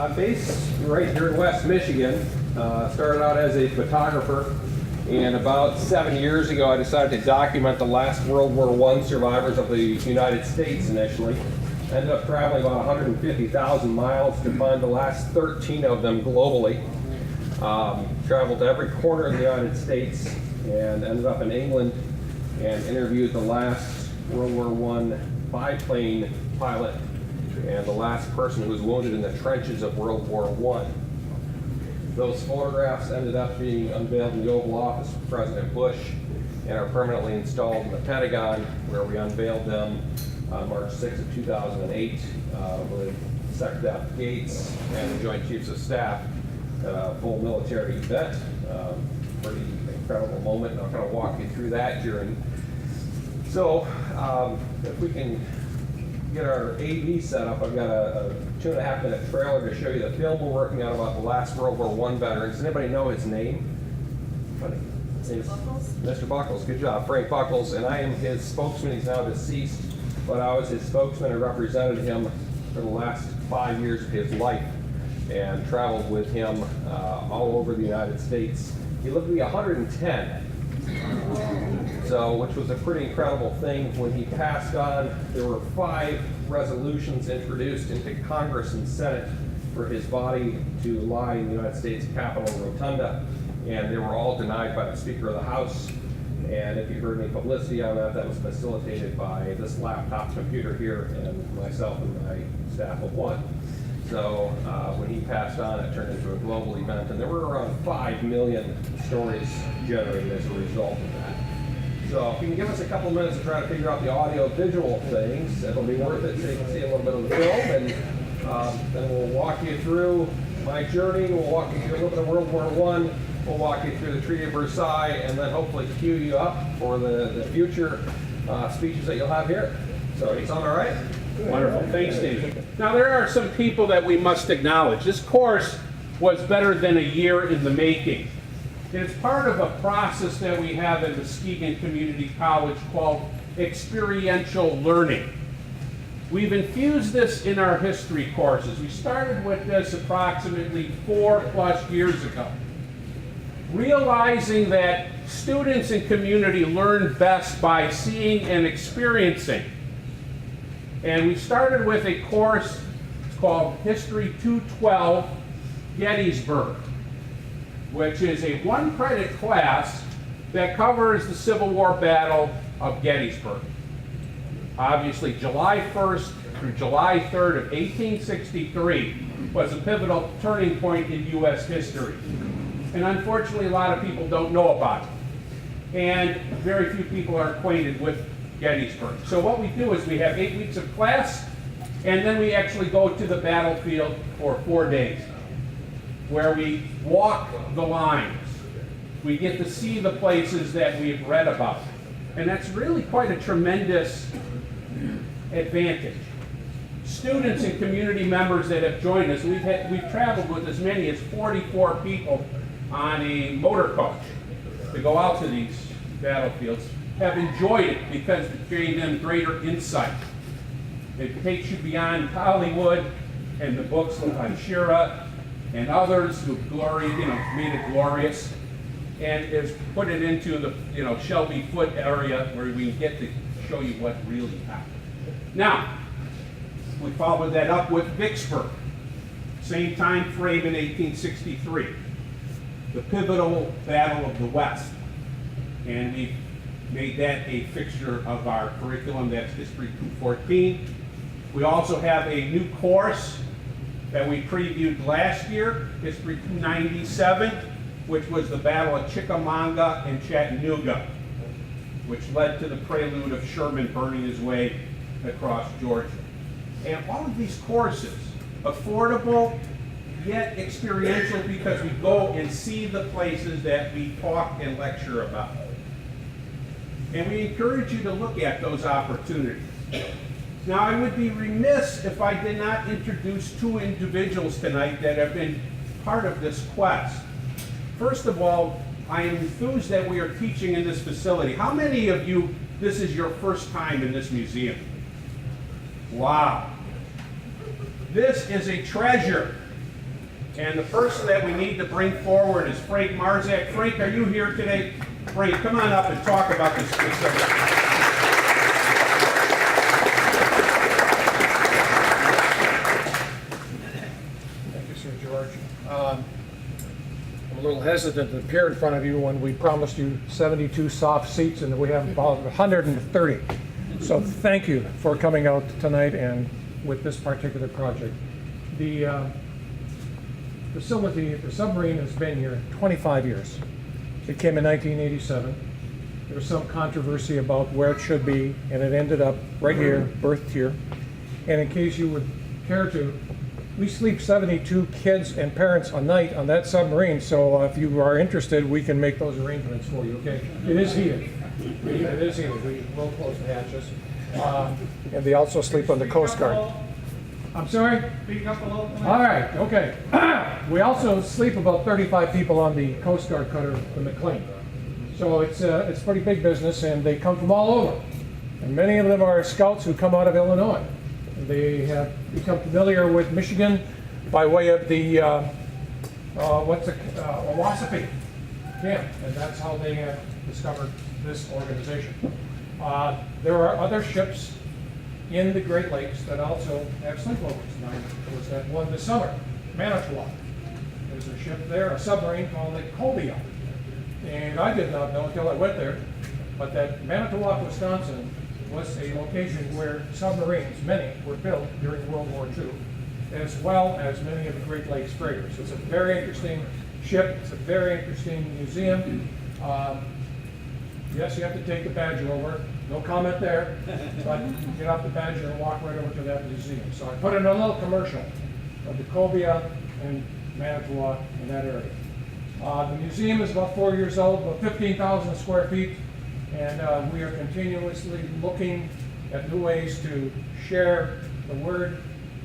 I'm based right here in West Michigan. Started out as a photographer, and about 7 years ago I decided to document the last World War I survivors of the United States initially. Ended up traveling about 150,000 miles to find the last 13 of them globally. Traveled to every corner of the United States and ended up in England and interviewed the last World War I biplane pilot and the last person who was wounded in the trenches of World War I. Those photographs ended up being unveiled in the Oval Office of President Bush and are permanently installed in the Pentagon, where we unveiled them on March 6th of 2008 with Secretary Gates and the Joint Chiefs of Staff at a full military event. Pretty incredible moment, and I'll kind of walk you through that journey. So, if we can get our AV set up, I've got a 2.5 minute trailer to show you the film we're working on about the last World War I veterans. Does anybody know his name? Mr. Buckles? Mr. Buckles, good job. Frank Buckles, and I am his spokesman. He's now deceased, but I was his spokesman and represented him for the last 5 years of his life and traveled with him all over the United States. He lived to be 110. So, which was a pretty incredible thing. When he passed on, there were 5 resolutions introduced into Congress and Senate for his body to lie in the United States Capitol Rotunda, and they were all denied by the Speaker of the House. And if you heard any publicity on that, that was facilitated by this laptop computer here and myself and my staff of one. So when he passed on, it turned into a global event, and there were around 5 million stories generated as a result of that. So if you can give us a couple minutes to try to figure out the audio-visual things, it'll be worth it so you can see a little bit of the film, and then we'll walk you through my journey. We'll walk you through a little bit of World War I. We'll walk you through the Treaty of Versailles, and then hopefully cue you up for the future speeches that you'll have here. So, you sound all right? Wonderful. Thanks, David. Now, there are some people that we must acknowledge. This course was better than a year in the making. It's part of a process that we have at Muskegon Community College called experiential learning. We've infused this in our history courses. We started with this approximately 4+ years ago, realizing that students and community learn best by seeing and experiencing. And we started with a course called History 212 Gettysburg, which is a 1-credit class that covers the Civil War Battle of Gettysburg. Obviously, July 1st through July 3rd of 1863 was a pivotal turning point in U.S. history. And unfortunately, a lot of people don't know about it. And very few people are acquainted with Gettysburg. So what we do is we have 8 weeks of class, and then we actually go to the battlefield for 4 days, where we walk the lines. We get to see the places that we've read about. And that's really quite a tremendous advantage. Students and community members that have joined us, we've traveled with as many as 44 people on a motor coach to go out to these battlefields, have enjoyed it because it gave them greater insight. It takes you beyond Hollywood and the books by Shira and others who made it glorious, and has put it into the Shelby Foote area where we get to show you what really happened. Now, we followed that up with Vicksburg, same time frame in 1863, the pivotal Battle of the West, and we made that a fixture of our curriculum. That's History 214. We also have a new course that we previewed last year, History 297, which was the Battle of Chickamauga and Chattanooga, which led to the prelude of Sherman burning his way across Georgia. And all of these courses, affordable yet experiential, because we go and see the places that we talk and lecture about. And we encourage you to look at those opportunities. Now, I would be remiss if I did not introduce 2 individuals tonight that have been part of this quest. First of all, I am enthused that we are teaching in this facility. How many of you, this is your first time in this museum? Wow. This is a treasure. And the person that we need to bring forward is Frank Marzak. Frank, are you here today? Frank, come on up and talk about this exhibit. Thank you, Sir George. I'm a little hesitant to appear in front of you when we promised you 72 soft seats and we have about 130. So thank you for coming out tonight and with this particular project. The facility, the submarine has been here 25 years. It came in 1987. There was some controversy about where it should be, and it ended up right here, birthed here. And in case you would care to, we sleep 72 kids and parents a night on that submarine, so if you are interested, we can make those arrangements for you, okay? It is heated. It is heated. We will close the hatches. And they also sleep on the Coast Guard. I'm sorry? Speak up a little. All right, okay. We also sleep about 35 people on the Coast Guard cutter, the McLean. So it's pretty big business, and they come from all over. And many of them are scouts who come out of Illinois. They have become familiar with Michigan by way of the Owasapi camp, and that's how they discovered this organization. There are other ships in the Great Lakes that also have sleepovers. There was that one this summer, Manitowoc. There's a ship there, a submarine called the Cobia. And I did not know until I went there, but that Manitowoc, Wisconsin was a location where submarines, many, were built during World War II, as well as many of the Great Lakes freighters. It's a very interesting ship. It's a very interesting museum. Yes, you have to take the Badger over. No comment there, but you get off the Badger and walk right over to that museum. So I put in a little commercial of the Cobia and Manitowoc in that area. The museum is about 4 years old, about 15,000 square feet, and we are continuously looking at new ways to share the word,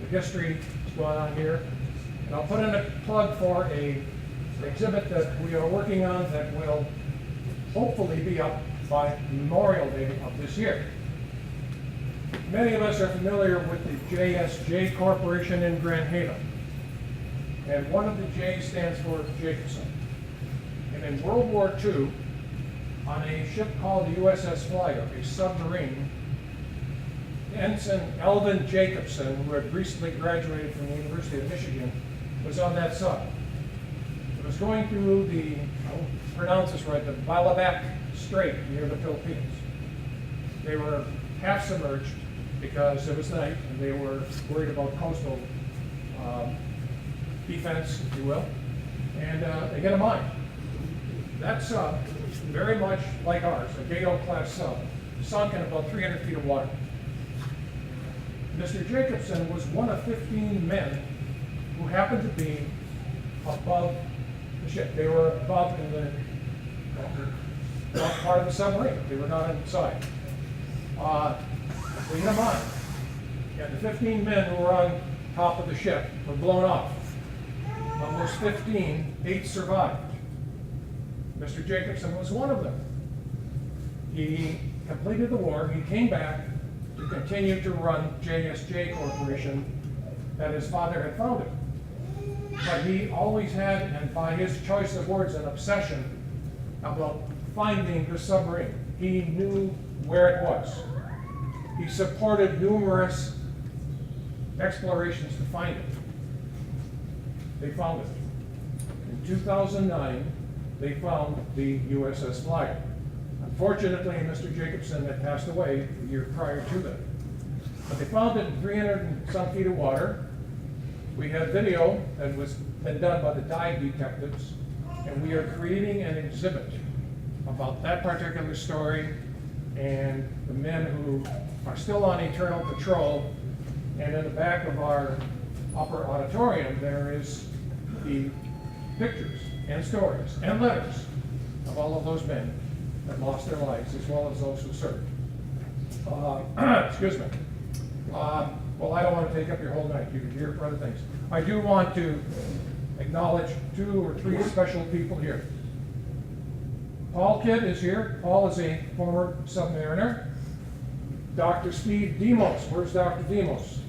the history that's going on here. And I'll put in a plug for an exhibit that we are working on that will hopefully be up by Memorial Day of this year. Many of us are familiar with the JSJ Corporation in Grand Haven. And one of the J's stands for Jacobson. And in World War II, on a ship called the USS Flyer, a submarine, Ensign Elvin Jacobson, who had recently graduated from the University of Michigan, was on that sub. It was going through the, I'll pronounce this right, the Balabac Strait near the Philippines. They were half submerged because it was night and they were worried about coastal defense, if you will, and they hit a mine. That sub, very much like ours, a Gato-class sub, sunk in about 300 feet of water. Mr. Jacobson was one of 15 men who happened to be above the ship. They were above in the part of the submarine. They were not inside. We hit a mine, and the 15 men who were on top of the ship were blown off. Of those 15, 8 survived. Mr. Jacobson was one of them. He completed the war. He came back to continue to run JSJ Corporation that his father had founded. But he always had, and by his choice of words, an obsession about finding the submarine. He knew where it was. He supported numerous explorations to find it. They found it. In 2009, they found the USS Flyer. Unfortunately, Mr. Jacobson had passed away the year prior to that. But they found it in 300 and some feet of water. We had video that was been done by the dive detectives, and we are creating an exhibit about that particular story and the men who are still on eternal patrol. And in the back of our upper auditorium, there is the pictures and stories and letters of all of those men that lost their lives, as well as those who served. Excuse me. Well, I don't want to take up your whole night. You can hear for other things. I do want to acknowledge 2 or 3 special people here. Paul Kidd is here. Paul is a former submariner. Dr. Steve Demos. Where's Dr. Demos?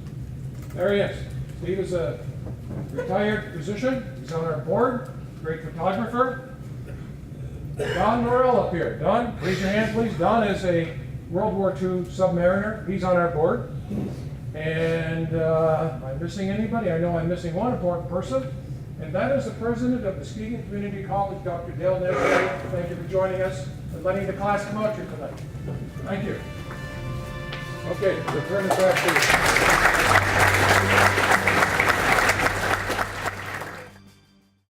There he is. Steve is a retired physician. He's on our board, great photographer. Don Morell up here. Don, raise your hand, please. Don is a World War II submariner. He's on our board. And am I missing anybody? I know I'm missing one important person, and that is the president of Muskegon Community College, Dr. Dale Neville. Thank you for joining us and letting the class come out here tonight. Thank you. Okay, we'll turn it back to you.